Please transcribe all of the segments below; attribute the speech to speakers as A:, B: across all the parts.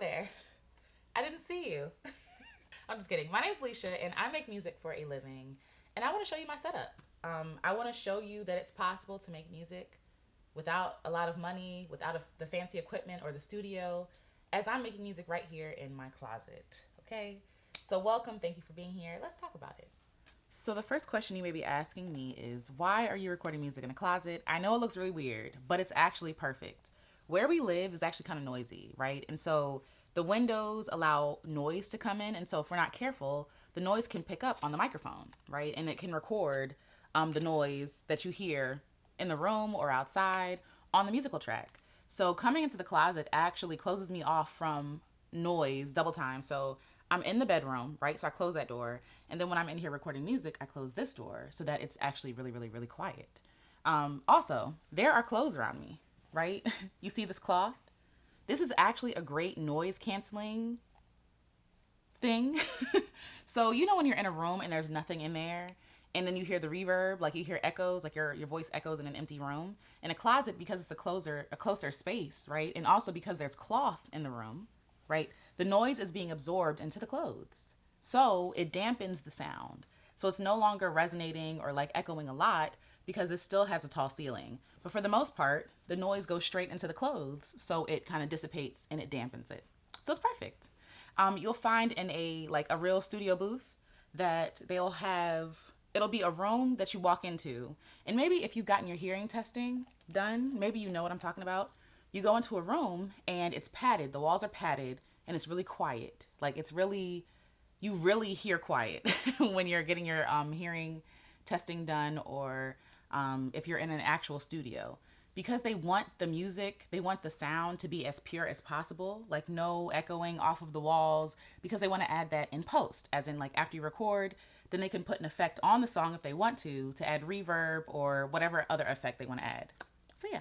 A: there. I didn't see you. I'm just kidding. My name's Leisha, and I make music for a living. And I want to show you my setup. I want to show you that it's possible to make music without a lot of money, without the fancy equipment or the studio, as I'm making music right here in my closet. Okay? So, welcome. Thank you for being here. Let's talk about it. So, the first question you may be asking me is, why are you recording music in a closet? I know it looks really weird, but it's actually perfect. Where we live is actually kind of noisy, right? And so the windows allow noise to come in. And so if we're not careful, the noise can pick up on the microphone, right? And it can record the noise that you hear in the room or outside on the musical track. So coming into the closet actually closes me off from noise double time. So I'm in the bedroom, right? So I close that door. And then when I'm in here recording music, I close this door so that it's actually really, really, really quiet. Also, there are clothes around me, right? You see this cloth? This is actually a great noise canceling thing. So, you know, when you're in a room and there's nothing in there, and then you hear the reverb, like you hear echoes, like your voice echoes in an empty room. In a closet, because it's a closer space, right? And also because there's cloth in the room, right? The noise is being absorbed into the clothes. So it dampens the sound. So it's no longer resonating or like echoing a lot because it still has a tall ceiling. But for the most part, the noise goes straight into the clothes, so it kind of dissipates and it dampens it. So it's perfect. You'll find in a real studio booth that it'll be a room that you walk into. And maybe if you've gotten your hearing testing done, maybe you know what I'm talking about. You go into a room and it's padded, the walls are padded, and it's really quiet. Like you really hear quiet when you're getting your hearing testing done, or if you're in an actual studio, because they want the music, they want the sound to be as pure as possible, like no echoing off of the walls, because they want to add that in post, as in like after you record, then they can put an effect on the song if they want to add reverb or whatever other effect they want to add. So yeah.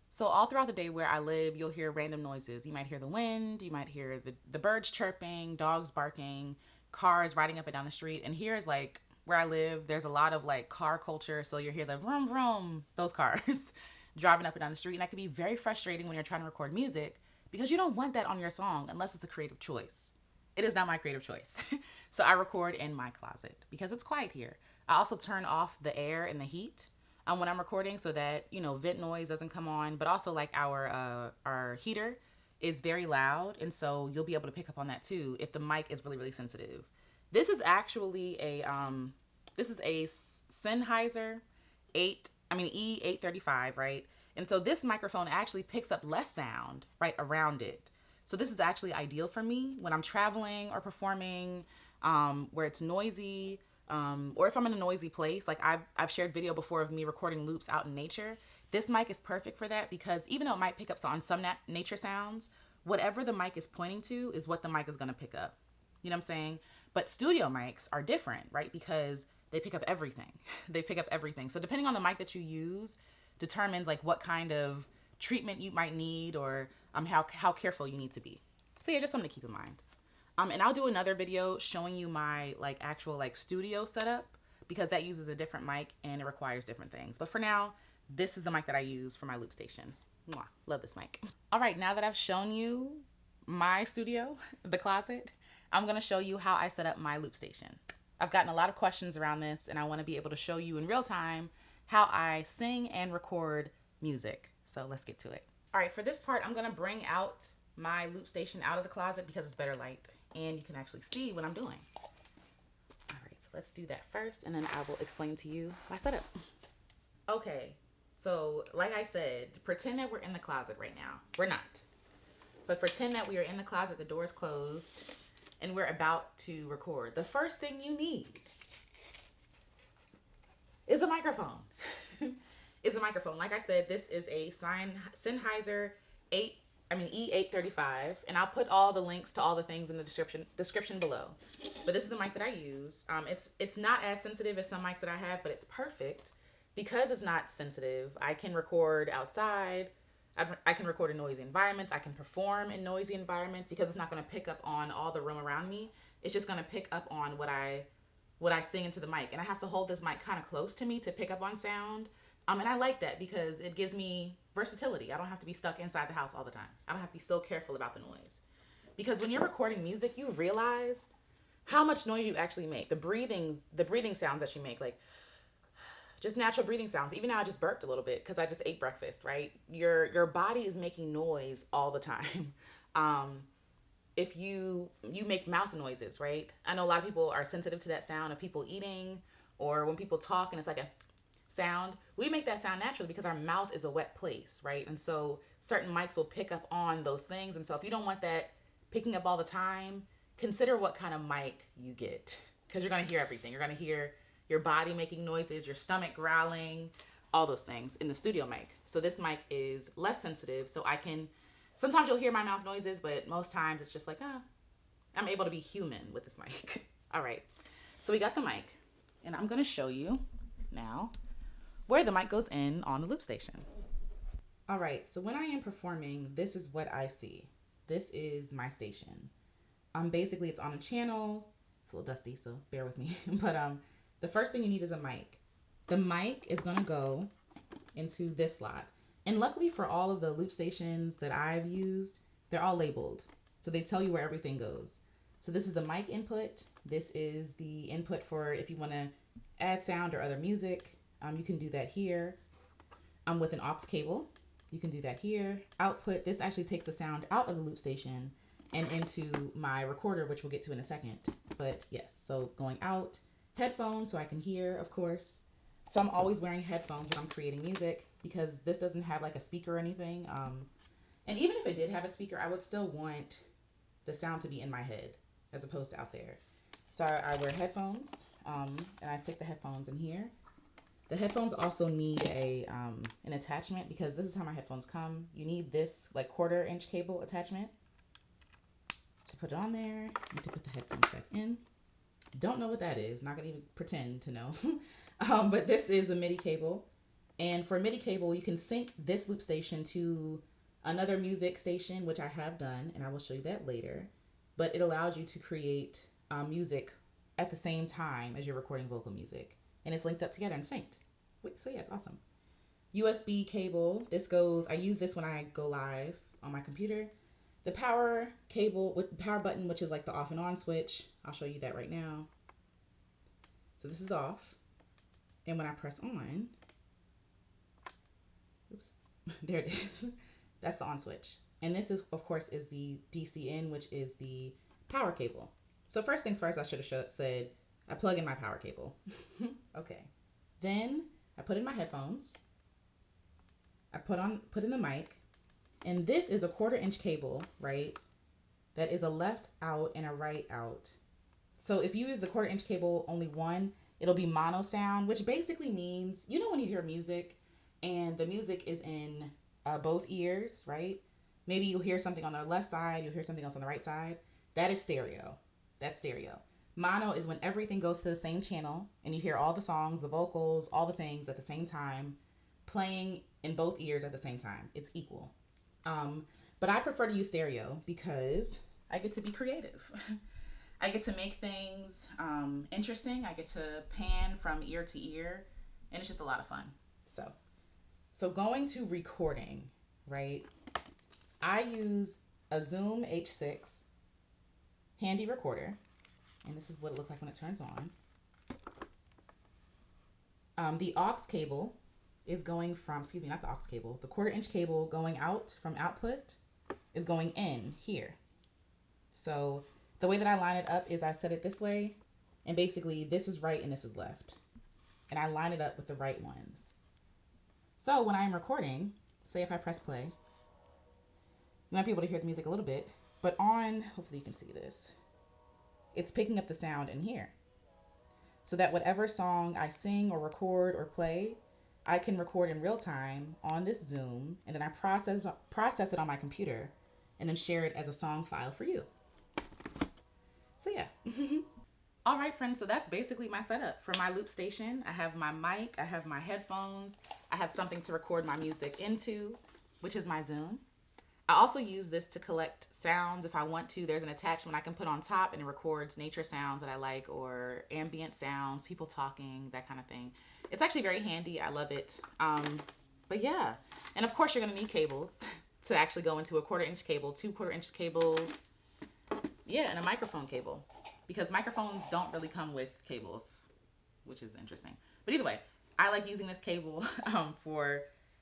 A: So all throughout the day where I live, you'll hear random noises. You might hear the wind, you might hear the birds chirping, dogs barking, cars riding up and down the street. And here's like where I live, there's a lot of like car culture. So you'll hear the vroom vroom, those cars driving up and down the street. And that can be very frustrating when you're trying to record music because you don't want that on your song unless it's a creative choice. It is not my creative choice. So I record in my closet because it's quiet here. I also turn off the air and the heat when I'm recording so that, you know, vent noise doesn't come on, but also like our heater is very loud. And so you'll be able to pick up on that too if the mic is really, really sensitive. This is actually a Sennheiser E835, right? And so this microphone actually picks up less sound right around it. So this is actually ideal for me when I'm traveling or performing, where it's noisy, or if I'm in a noisy place. Like I've shared video before of me recording loops out in nature. This mic is perfect for that because even though it might pick up on some nature sounds, whatever the mic is pointing to is what the mic is going to pick up. You know what I'm saying? But studio mics are different, right? Because they pick up everything. They pick up everything. So depending on the mic that you use determines like what kind of treatment you might need, or how careful you need to be. So yeah, just something to keep in mind. And I'll do another video showing you my like actual like studio setup because that uses a different mic and it requires different things. But for now, this is the mic that I use for my loop station. Mwah, love this mic. All right, now that I've shown you my studio, the closet, I'm going to show you how I set up my loop station. I've gotten a lot of questions around this and I want to be able to show you in real time how I sing and record music. So let's get to it. All right, for this part, I'm going to bring out my loop station out of the closet because it's better light and you can actually see what I'm doing. All right, so let's do that first and then I will explain to you my setup. Okay, so like I said, pretend that we're in the closet right now. We're not. But pretend that we are in the closet, the door's closed, and we're about to record. The first thing you need is a microphone. Is a microphone. Like I said, this is a Sennheiser E835, and I'll put all the links to all the things in the description below. But this is the mic that I use. It's not as sensitive as some mics that I have, but it's perfect because it's not sensitive. I can record outside. I can record in noisy environments. I can perform in noisy environments because it's not going to pick up on all the room around me. It's just going to pick up on what I sing into the mic. And I have to hold this mic kind of close to me to pick up on sound. And I like that because it gives me versatility. I don't have to be stuck inside the house all the time. I don't have to be so careful about the noise. Because when you're recording music, you realize how much noise you actually make. The breathing sounds that you make, like just natural breathing sounds. Even now I just burped a little bit because I just ate breakfast, right? Your body is making noise all the time. Um, if you make mouth noises, right? I know a lot of people are sensitive to that sound of people eating, or when people talk and it's like a sound. We make that sound naturally because our mouth is a wet place, right? And so certain mics will pick up on those things. And so if you don't want that picking up all the time, consider what kind of mic you get, because you're going to hear everything. You're going to hear your body making noises, your stomach growling, all those things in the studio mic. So this mic is less sensitive, so I can, sometimes you'll hear my mouth noises, but most times it's just like, I'm able to be human with this mic. All right, so we got the mic, and I'm going to show you now where the mic goes in on the loop station. All right, so when I am performing, this is what I see. This is my station. Basically it's on a channel. It's a little dusty, so bear with me. But the first thing you need is a mic. The mic is gonna go into this slot. And luckily for all of the loop stations that I've used, they're all labeled. So they tell you where everything goes. So this is the mic input. This is the input for if you wanna add sound or other music. You can do that here. With an aux cable, you can do that here. Output, this actually takes the sound out of the loop station and into my recorder, which we'll get to in a second. But yes, so going out, headphones so I can hear, of course. So I'm always wearing headphones when I'm creating music because this doesn't have like a speaker or anything. And even if it did have a speaker, I would still want the sound to be in my head as opposed to out there. So I wear headphones and I stick the headphones in here. The headphones also need an attachment because this is how my headphones come. You need this like 1/4 inch cable attachment to put it on there. You need to put the headphones back in. Don't know what that is. Not gonna even pretend to know. But this is a MIDI cable. And for a MIDI cable, you can sync this loop station to another music station, which I have done, and I will show you that later. But it allows you to create music at the same time as you're recording vocal music. And it's linked up together and synced. So yeah, it's awesome. USB cable, this goes, I use this when I go live on my computer. The power cable with the power button, which is like the off and on switch. I'll show you that right now. So this is off. And when I press on, oops, there it is. That's the on switch. And this is, of course, is the DC in, which is the power cable. So first things first, I should have said, I plug in my power cable. Okay. Then I put in my headphones. I put in the mic. And this is a 1/4 inch cable, right? That is a left out and a right out. So if you use the 1/4 inch cable, only one, it'll be mono sound, which basically means, you know, when you hear music and the music is in both ears, right? Maybe you'll hear something on the left side, you'll hear something else on the right side. That is stereo. That's stereo. Mono is when everything goes to the same channel and you hear all the songs, the vocals, all the things at the same time, playing in both ears at the same time. It's equal. But I prefer to use stereo because I get to be creative. I get to make things interesting. I get to pan from ear to ear, and it's just a lot of fun. So going to recording, right? I use a Zoom H6 handy recorder. And this is what it looks like when it turns on. The aux cable is going from, not the aux cable, the 1/4 inch cable going out from output is going in here. So the way that I line it up is I set it this way, and basically this is right and this is left. And I line it up with the right ones. So when I'm recording, say if I press play, you might be able to hear the music a little bit, but hopefully you can see this, it's picking up the sound in here. So that whatever song I sing or record or play, I can record in real time on this Zoom, and then I process it on my computer and then share it as a song file for you. So yeah. All right, friends, so that's basically my setup for my loop station. I have my mic, I have my headphones, I have something to record my music into, which is my Zoom. I also use this to collect sounds if I want to. There's an attachment I can put on top and it records nature sounds that I like, or ambient sounds, people talking, that kind of thing. It's actually very handy. I love it. But yeah, and of course you're gonna need cables to actually go into a 1/4 inch cable, 2 1/4 inch cables. Yeah, and a microphone cable, because microphones don't really come with cables, which is interesting. But either way, I like using this cable for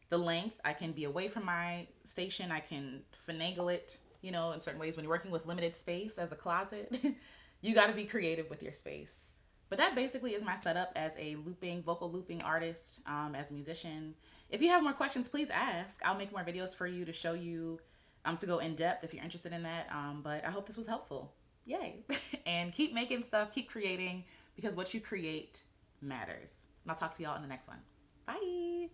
A: the length. I can be away from my station. I can finagle it, you know, in certain ways. When you're working with limited space as a closet, you got to be creative with your space. But that basically is my setup as a vocal looping artist, as a musician. If you have more questions, please ask. I'll make more videos for you to show you, to go in depth if you're interested in that. But I hope this was helpful. Yay. And keep making stuff, keep creating, because what you create matters. And I'll talk to y'all in the next one. Bye.